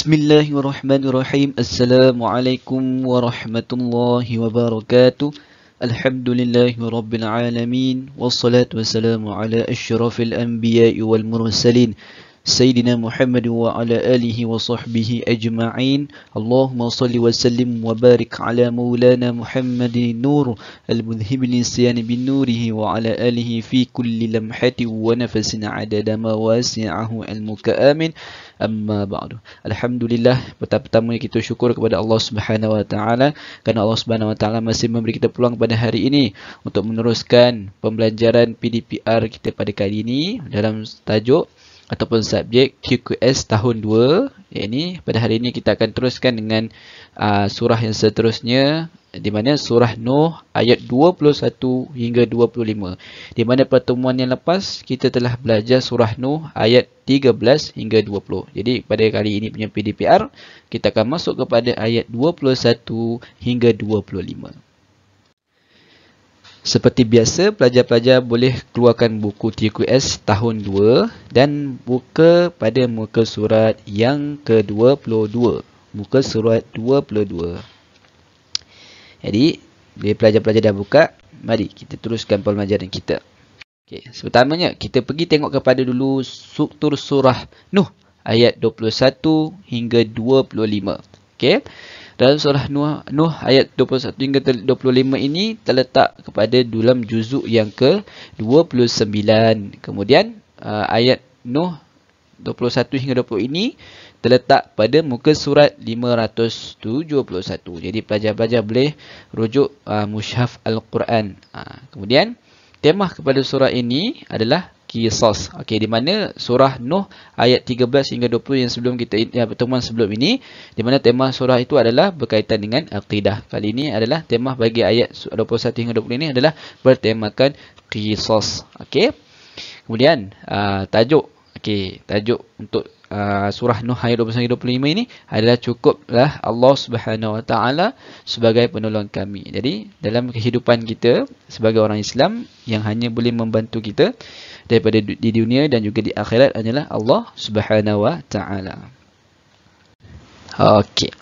Bismillahirrahmanirrahim. Assalamualaikum warahmatullahi wabarakatuh. Alhamdulillahi rabbil alamin. Wassalatu wassalamu ala asyrafil anbiya'i wal mursalin. Sayyidina Muhammad wa ala alihi wa sahbihi ajma'in. Allahumma salli wa sallim wa barik ala maulana Muhammadin nur al-mudhib lisyan bin nurihi wa ala alihi fi kulli lamhati wa nafasin adada ma wasi'ahu ilmuka amin. Amma ba'du. Alhamdulillah, pertama-tama kita syukur kepada Allah Subhanahu wa taala kerana Allah Subhanahu wa taala masih memberi kita peluang pada hari ini untuk meneruskan pembelajaran PDPR kita pada kali ini dalam tajuk ataupun subjek QQS tahun 2. Ini pada hari ini kita akan teruskan dengan surah yang seterusnya, di mana surah Nuh ayat 21 hingga 25. Di mana pertemuan yang lepas kita telah belajar surah Nuh ayat 13 hingga 20. Jadi pada kali ini punya PDPR kita akan masuk kepada ayat 21 hingga 25. Seperti biasa, pelajar-pelajar boleh keluarkan buku TQS tahun 2 dan buka pada muka surat yang ke-22. Muka surat 22. Jadi, bila pelajar-pelajar dah buka, mari kita teruskan pembelajaran kita. Okey, pertamanya kita pergi tengok kepada dulu struktur surah Nuh ayat 21 hingga 25. Okey. Dalam surah Nuh ayat 21 hingga 25 ini terletak kepada dalam juzuk yang ke-29. Kemudian ayat Nuh 21 hingga 20 ini terletak pada muka surat 571. Jadi pelajar-pelajar boleh rujuk mushaf Al-Quran. Kemudian tema kepada surah ini adalah Qisas. Okey, di mana surah Nuh ayat 13 hingga 20 yang sebelum kita pertemuan sebelum ini, di mana tema surah itu adalah berkaitan dengan akidah. Kali ini adalah tema bagi ayat 21 hingga 20 ini adalah bertemakan Qisas. Okey. Kemudian tajuk untuk surah Nuh ayat 21 hingga 25 ini adalah cukuplah Allah Subhanahu wa taala sebagai penolong kami. Jadi dalam kehidupan kita sebagai orang Islam, yang hanya boleh membantu kita daripada di dunia dan juga di akhirat adalah Allah Subhanahu wa taala. Okey.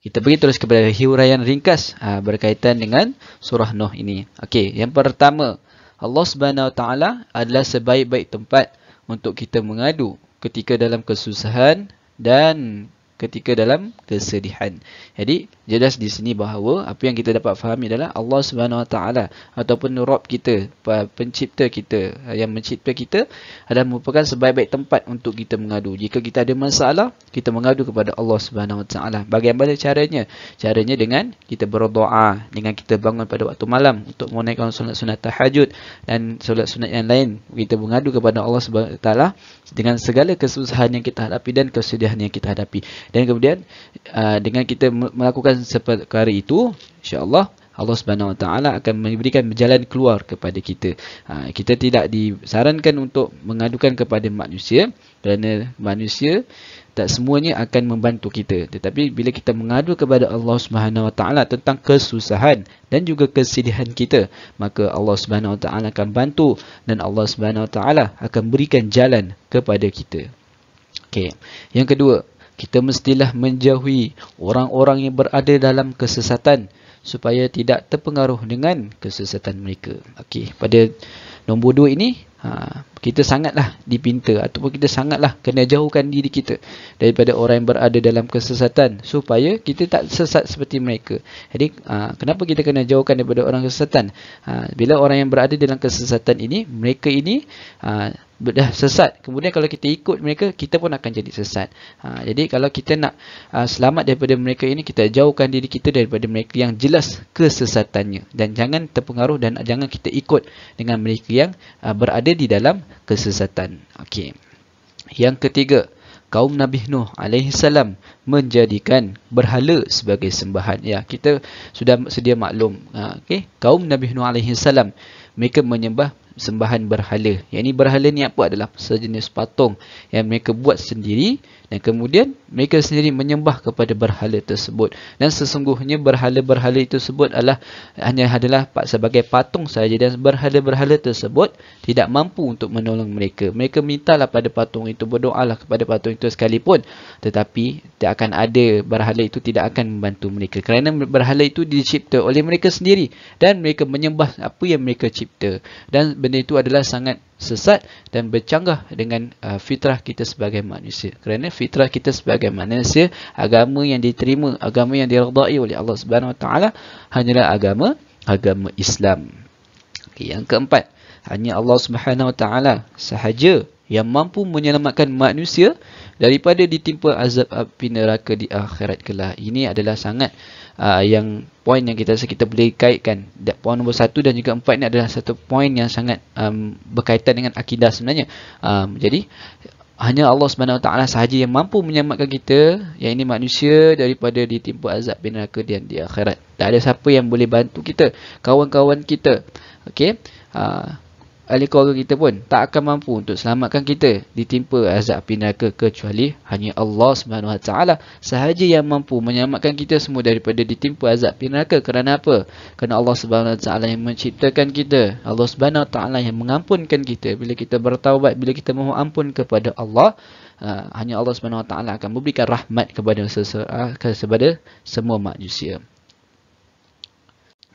Kita pergi terus kepada huraian ringkas berkaitan dengan surah Nuh ini. Okey, yang pertama, Allah Subhanahu wa taala adalah sebaik-baik tempat untuk kita mengadu ketika dalam kesusahan dan ketika dalam kesedihan. Jadi jelas di sini bahawa apa yang kita dapat fahami adalah Allah Subhanahu wa taala ataupun Rabb kita, pencipta kita, yang mencipta kita adalah merupakan sebaik-baik tempat untuk kita mengadu. Jika kita ada masalah, kita mengadu kepada Allah Subhanahu wa taala. Bagaimana caranya? Caranya dengan kita berdoa, dengan kita bangun pada waktu malam untuk menunaikan solat-sunat tahajud dan solat sunat yang lain. Kita mengadu kepada Allah Subhanahu wa taala dengan segala kesusahan yang kita hadapi dan kesedihan yang kita hadapi. Dan kemudian dengan kita melakukan seperti itu, insya-Allah Allah Subhanahu wa taala akan memberikan jalan keluar kepada kita. Kita tidak disarankan untuk mengadukan kepada manusia kerana manusia tak semuanya akan membantu kita. Tetapi bila kita mengadu kepada Allah Subhanahu wa taala tentang kesusahan dan juga kesedihan kita, maka Allah Subhanahu wa taala akan bantu dan Allah Subhanahu wa taala akan berikan jalan kepada kita. Okey. Yang kedua, kita mestilah menjauhi orang-orang yang berada dalam kesesatan supaya tidak terpengaruh dengan kesesatan mereka. Okey, pada nombor 2 ini kita sangatlah dipinta ataupun kita sangatlah kena jauhkan diri kita daripada orang yang berada dalam kesesatan supaya kita tak sesat seperti mereka. Jadi kenapa kita kena jauhkan daripada orang kesesatan? Bila orang yang berada dalam kesesatan ini, mereka ini dah sesat, kemudian kalau kita ikut mereka, kita pun akan jadi sesat. Jadi kalau kita nak selamat daripada mereka ini, kita jauhkan diri kita daripada mereka yang jelas kesesatannya, dan jangan terpengaruh dan jangan kita ikut dengan mereka yang berada di dalam kesesatan. Okey. Yang ketiga, kaum Nabi Nuh alaihi salam menjadikan berhala sebagai sembahan. Ya, kita sudah sedia maklum. Okey, kaum Nabi Nuh alaihi salam mereka menyembah sembahan berhala. Yang ini berhala ni apa adalah sejenis patung yang mereka buat sendiri dan kemudian mereka sendiri menyembah kepada berhala tersebut. Dan sesungguhnya berhala-berhala itu tersebut adalah sebagai patung saja dan berhala-berhala tersebut tidak mampu untuk menolong mereka. Mereka mintalah pada patung itu, berdoalah kepada patung itu sekalipun, tetapi tidak akan ada, berhala itu tidak akan membantu mereka kerana berhala itu dicipta oleh mereka sendiri dan mereka menyembah apa yang mereka cipta. Dan benda itu adalah sangat sesat dan bercanggah dengan fitrah kita sebagai manusia. Kerana fitrah kita sebagai manusia, agama yang diterima, agama yang diredai oleh Allah Subhanahu Wa Taala hanyalah agama Islam. Okay, yang keempat, hanya Allah Subhanahu Wa Taala sahaja yang mampu menyelamatkan manusia daripada ditimpa azab api neraka di akhirat kelak. Ini adalah sangat yang poin yang kita boleh kaitkan. Poin nombor 1 dan juga 4 ini adalah satu poin yang sangat berkaitan dengan akidah sebenarnya. Jadi hanya Allah Subhanahu Wa Taala sahaja yang mampu menyelamatkan kita, yang ini manusia, daripada ditimpa azab api neraka di akhirat. Tak ada siapa yang boleh bantu kita, kawan-kawan kita, okey, ahli keluarga kita pun tak akan mampu untuk selamatkan kita ditimpa azab api neraka kecuali hanya Allah Subhanahu Wa Taala sahaja yang mampu menyelamatkan kita semua daripada ditimpa azab api neraka. Kerana apa? Kerana Allah Subhanahu Wa Taala yang menciptakan kita, Allah Subhanahu Wa Taala yang mengampunkan kita. Bila kita bertaubat, bila kita mohon ampun kepada Allah, hanya Allah Subhanahu Wa Taala akan memberikan rahmat kepada semua manusia.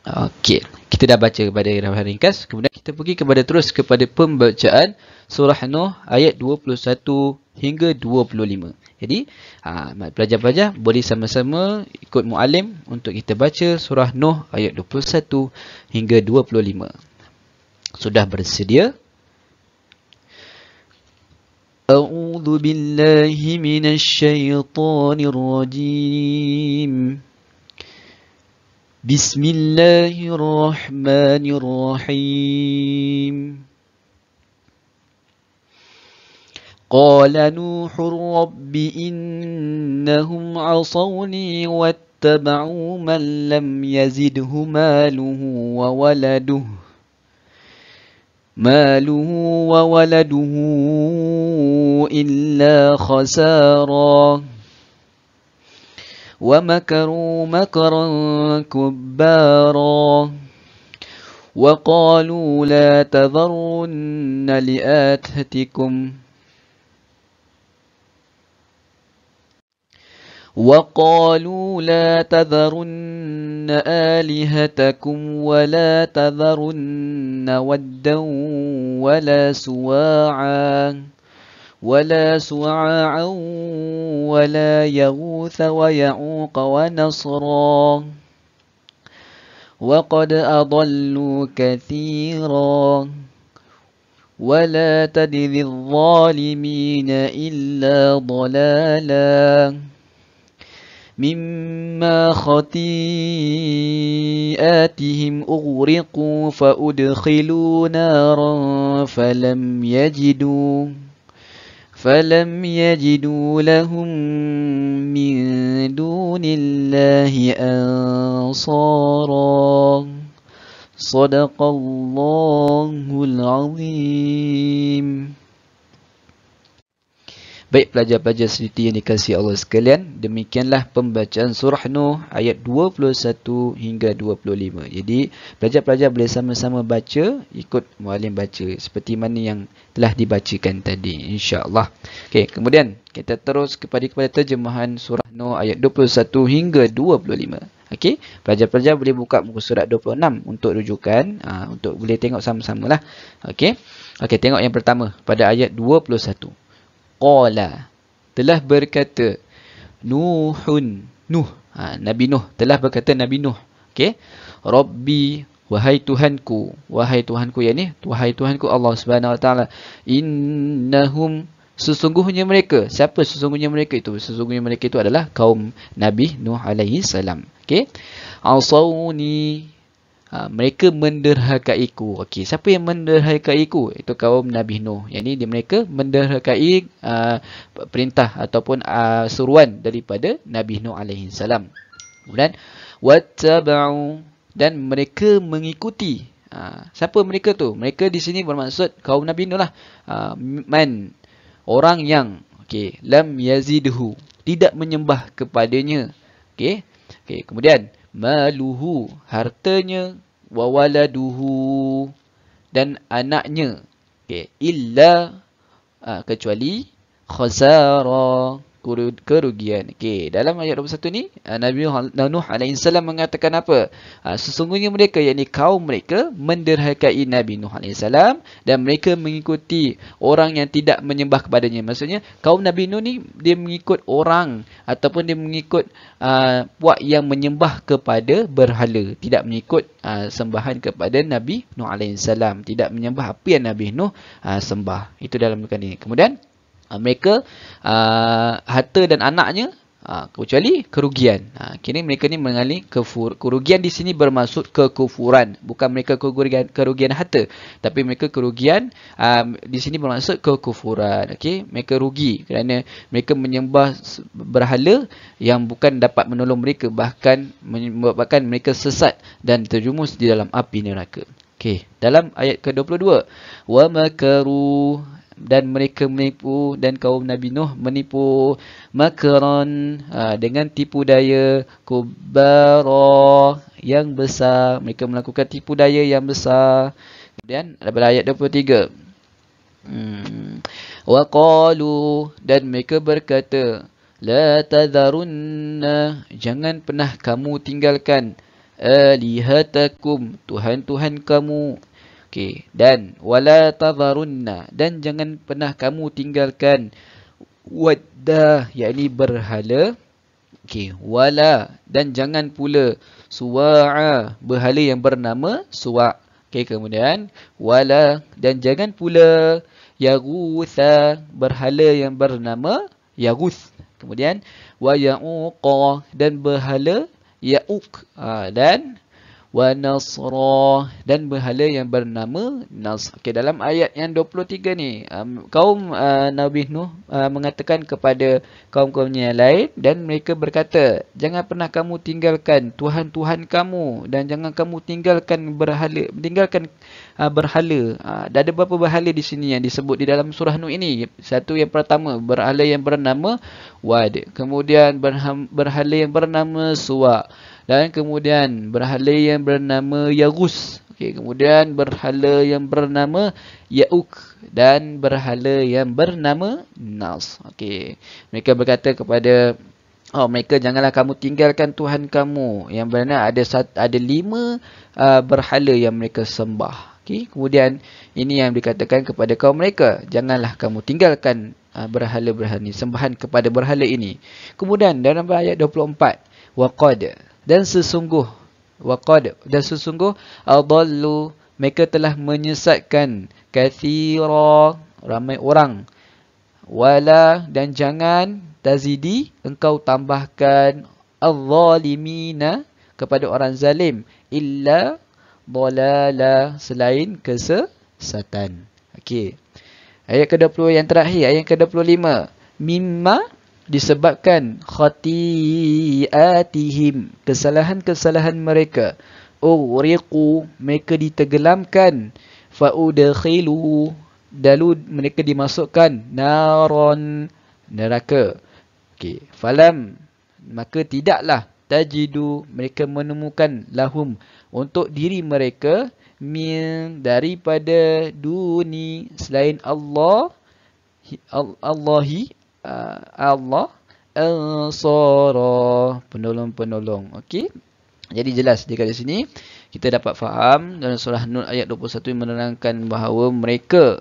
Okey, kita dah baca kepada irahan ringkas. Kemudian kita pergi terus kepada pembacaan surah Nuh ayat 21 hingga 25. Jadi, pelajar-pelajar boleh sama-sama ikut muallim untuk kita baca surah Nuh ayat 21 hingga 25. Sudah bersedia? A'udzu billahi minasy syaithanir rajim. Bismillahirrahmanirrahim. Qala Nuhur Rabbi innahum asawni wattaba'u man lam yazidhu maluhu wa waladuhu illa khasara. وَمَكَرُوا مَكْرًا كُبَّارًا وَقَالُوا لَا تَذَرُنَّ آلِهَتَكُمْ وَلَا تَذَرُنَّ وَدًّا ولا سواعا ولا يغوث ويعوق ونصرا وقد أضلوا كثيرا ولا تجد الظالمين إلا ضلالا مما خطيئاتهم أغرقوا فأدخلوا نارا فلم يجدوا لهم من دون الله أنصارا صدق الله العظيم. Baik pelajar-pelajar sediti yang dikasihi Allah sekalian, demikianlah pembacaan surah Nuh ayat 21 hingga 25. Jadi pelajar-pelajar boleh sama-sama baca, ikut muallim baca seperti mana yang telah dibacakan tadi, insya-Allah. Okey, kemudian kita terus kepada terjemahan surah Nuh ayat 21 hingga 25. Okey, pelajar-pelajar boleh buka muka surat 26 untuk rujukan, untuk boleh tengok sama-samalah. Okey. Okey, tengok yang pertama pada ayat 21. Qala, telah berkata Nuhun, Nuh, Nabi Nuh, telah berkata Nabi Nuh. Okey. Rabbi, wahai Tuhanku, wahai Tuhanku Allah Subhanahu Wa Taala. Innahum, sesungguhnya mereka. Siapa sesungguhnya mereka itu? Sesungguhnya mereka itu adalah kaum Nabi Nuh alaihi salam. Okey. Asawni, mereka menderhakaiku. Okey, siapa yang menderhakaiku? Itu kaum Nabi Nuh. Yang ini mereka menderhakai perintah ataupun seruan daripada Nabi Nuh alaihi salam. Kemudian wattaba'u, dan mereka mengikuti Siapa mereka tu? Mereka di sini bermaksud kaum Nabi Nuh lah. Man, orang yang lam yazidhu, tidak menyembah kepadanya. Kemudian maluhu, hartanya, wa waladuhu, dan anaknya. Illa, kecuali khasara, kerugian. Dalam ayat 21 ni Nabi Nuh AS mengatakan apa? Sesungguhnya mereka, yakni kaum mereka, menderhakai Nabi Nuh AS dan mereka mengikuti orang yang tidak menyembah kepadanya. Maksudnya kaum Nabi Nuh ni dia mengikut orang ataupun dia mengikut puak yang menyembah kepada berhala, tidak mengikut sembahan kepada Nabi Nuh AS, tidak menyembah apa yang Nabi Nuh sembah. Itu dalam perkara ini. Kemudian mereka harta dan anaknya kecuali kerugian. Kini mereka ni mengalami kerugian di sini bermaksud kekufuran, bukan mereka kerugian harta, tapi mereka kerugian di sini bermaksud kekufuran. Mereka rugi kerana mereka menyembah berhala yang bukan dapat menolong mereka, bahkan menyebabkan mereka sesat dan terjumus di dalam api neraka. Dalam ayat ke-22, wa makaru, dan mereka menipu, dan kaum Nabi Nuh menipu, makran, dengan tipu daya, kubara, yang besar. Mereka melakukan tipu daya yang besar. Kemudian pada ayat 23, wa qalu, dan mereka berkata, la tadharunna, jangan pernah kamu tinggalkan, alihatakum, Tuhan-Tuhan kamu. Dan wala tadharunna, dan jangan pernah kamu tinggalkan, wadda, yakni berhala. Wala, dan jangan pula suwa'a, berhala yang bernama suwa'. Kemudian wala, dan jangan pula yaghutha, berhala yang bernama yaghuth. Kemudian wa ya'uqa, dan berhala ya'uq, dan wa nasra, dan berhala yang bernama Nas. Dalam ayat yang 23 ni, kaum Nabi Nuh mengatakan kepada kaum-kaumnya yang lain, dan mereka berkata, jangan pernah kamu tinggalkan Tuhan-Tuhan kamu, dan jangan kamu tinggalkan berhala. Ada beberapa berhala di sini yang disebut di dalam surah Nuh ini. Satu, yang pertama, berhala yang bernama Wad. Kemudian berhala yang bernama Suwa. Dan kemudian berhala yang bernama Yaghus. Kemudian berhala yang bernama Ya'uk, dan berhala yang bernama Nas. Mereka berkata kepada mereka, janganlah kamu tinggalkan Tuhan kamu. Yang benar ada 5 berhala yang mereka sembah. Kemudian ini yang dikatakan kepada kaum mereka, janganlah kamu tinggalkan berhala-berhala ini, sembahan kepada berhala ini. Kemudian dalam ayat 24, waqad, dan sesungguh adallu, mereka telah menyesatkan, kathira, ramai orang, wala, dan jangan tazidi, engkau tambahkan, al-zalimina, kepada orang zalim, illa dalala, selain kesesatan. Ayat ke-20 yang terakhir, ayat ke-25, mimma, disebabkan khati'atihim, kesalahan-kesalahan mereka, uriqu, mereka ditenggelamkan, fa'udkhilu, lalu mereka dimasukkan, naron, neraka. Falam, maka tidaklah, tajidu, mereka menemukan, lahum, untuk diri mereka, min, daripada duni, selain Allah, Allah, ansara, penolong-penolong. Jadi jelas dekat sini kita dapat faham dalam surah Nur ayat 21 menerangkan bahawa mereka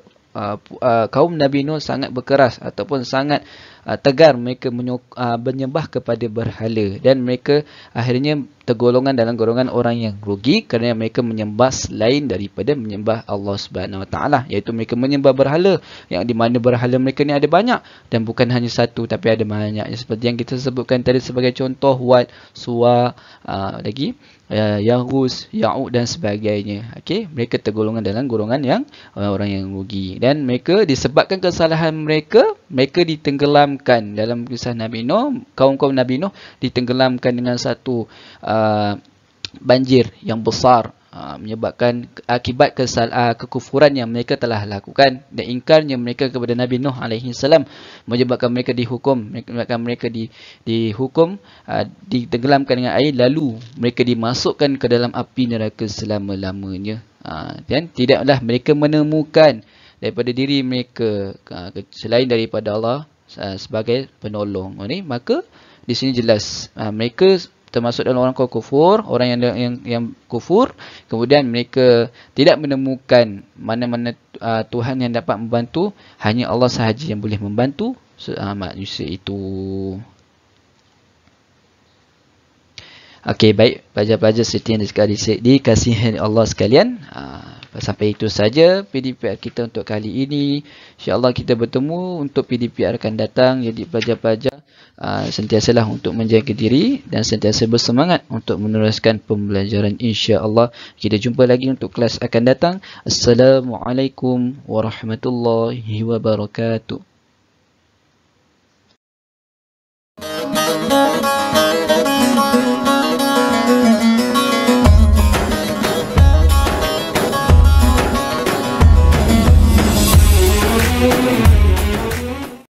kaum Nabi Nuh sangat berkeras ataupun sangat tegar mereka menyembah kepada berhala, dan mereka akhirnya tergolongan dalam golongan orang yang rugi kerana mereka menyembah selain daripada menyembah Allah Subhanahu Wa Taala, iaitu mereka menyembah berhala, yang di mana berhala mereka ni ada banyak, dan bukan hanya satu tapi ada banyak, seperti yang kita sebutkan tadi sebagai contoh, Wad, Suwa, lagi Yaghus, Ya'uq dan sebagainya. Mereka tergolongan dalam golongan yang orang yang rugi, dan mereka disebabkan kesalahan mereka, mereka ditenggelamkan. Dalam kisah Nabi Nuh, kaum-kaum Nabi Nuh ditenggelamkan dengan satu banjir yang besar. menyebabkan akibat kekufuran yang mereka telah lakukan dan ingkarnya mereka kepada Nabi Nuh alaihi salam, menyebabkan mereka dihukum, ditenggelamkan dengan air, lalu mereka dimasukkan ke dalam api neraka selama-lamanya. Dan tidaklah mereka menemukan daripada diri mereka selain daripada Allah sebagai penolong. Maka di sini jelas mereka termasuk dalam orang kufur, orang yang kufur, kemudian mereka tidak menemukan mana-mana Tuhan yang dapat membantu, hanya Allah sahaja yang boleh membantu manusia itu. Okey, baik pelajar-pelajar serta yang dikasihi Allah sekalian. Sampai itu saja PDPR kita untuk kali ini. InsyaAllah kita bertemu untuk PDPR akan datang. Jadi pelajar-pelajar sentiasalah untuk menjaga diri dan sentiasa bersemangat untuk meneruskan pembelajaran insya-Allah. Kita jumpa lagi untuk kelas akan datang. Assalamualaikum warahmatullahi wabarakatuh.